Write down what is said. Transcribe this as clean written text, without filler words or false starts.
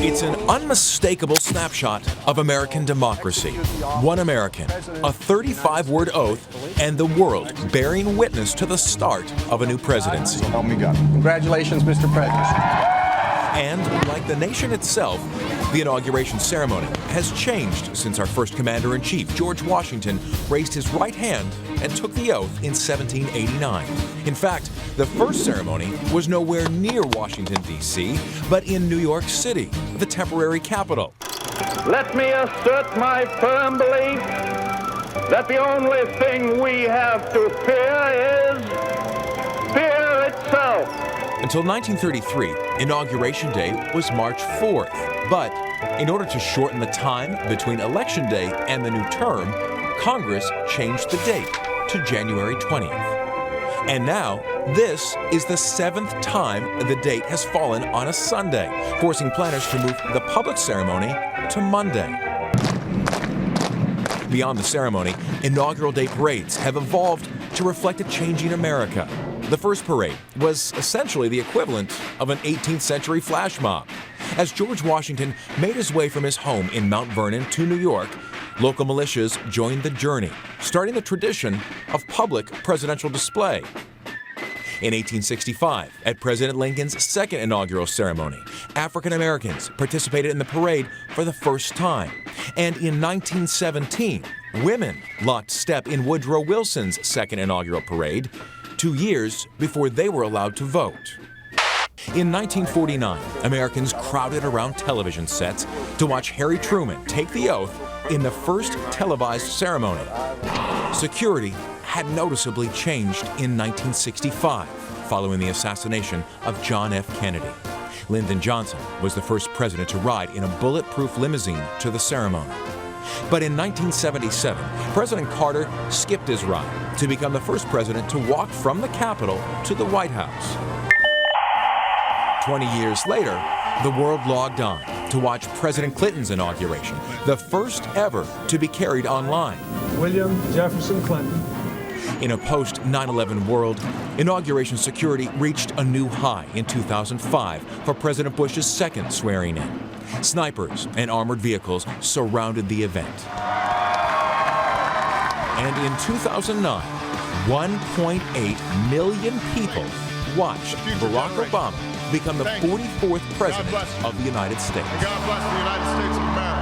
It's an unmistakable snapshot of American democracy. One American, a 35-word oath, and the world bearing witness to the start of a new presidency. Help me God. Congratulations, Mr. President. And, like the nation itself, the inauguration ceremony has changed since our first commander-in-chief, George Washington, raised his right hand and took the oath in 1789. In fact, the first ceremony was nowhere near Washington, D.C., but in New York City, the temporary capital. Let me assert my firm belief that the only thing we have to fear is fear itself. Until 1933, Inauguration Day was March 4th. But in order to shorten the time between Election Day and the new term, Congress changed the date to January 20th. And now, this is the 7th time the date has fallen on a Sunday, forcing planners to move the public ceremony to Monday. Beyond the ceremony, inaugural day parades have evolved to reflect a changing America. The first parade was essentially the equivalent of an 18th century flash mob. As George Washington made his way from his home in Mount Vernon to New York, local militias joined the journey, starting the tradition of public presidential display. In 1865, at President Lincoln's second inaugural ceremony, African Americans participated in the parade for the first time. And in 1917, women locked step in Woodrow Wilson's second inaugural parade, 2 years before they were allowed to vote. In 1949, Americans crowded around television sets to watch Harry Truman take the oath in the first televised ceremony. Security had noticeably changed in 1965, following the assassination of John F. Kennedy. Lyndon Johnson was the first president to ride in a bulletproof limousine to the ceremony. But in 1977, President Carter skipped his ride to become the first president to walk from the Capitol to the White House. 20 years later, the world logged on to watch President Clinton's inauguration, the first ever to be carried online. William Jefferson Clinton. In a post-9/11 world, inauguration security reached a new high in 2005 for President Bush's second swearing-in. Snipers and armored vehicles surrounded the event. And in 2009, 1.8 million people watched Barack Obama become the 44th president of the United States. God bless the United States of America.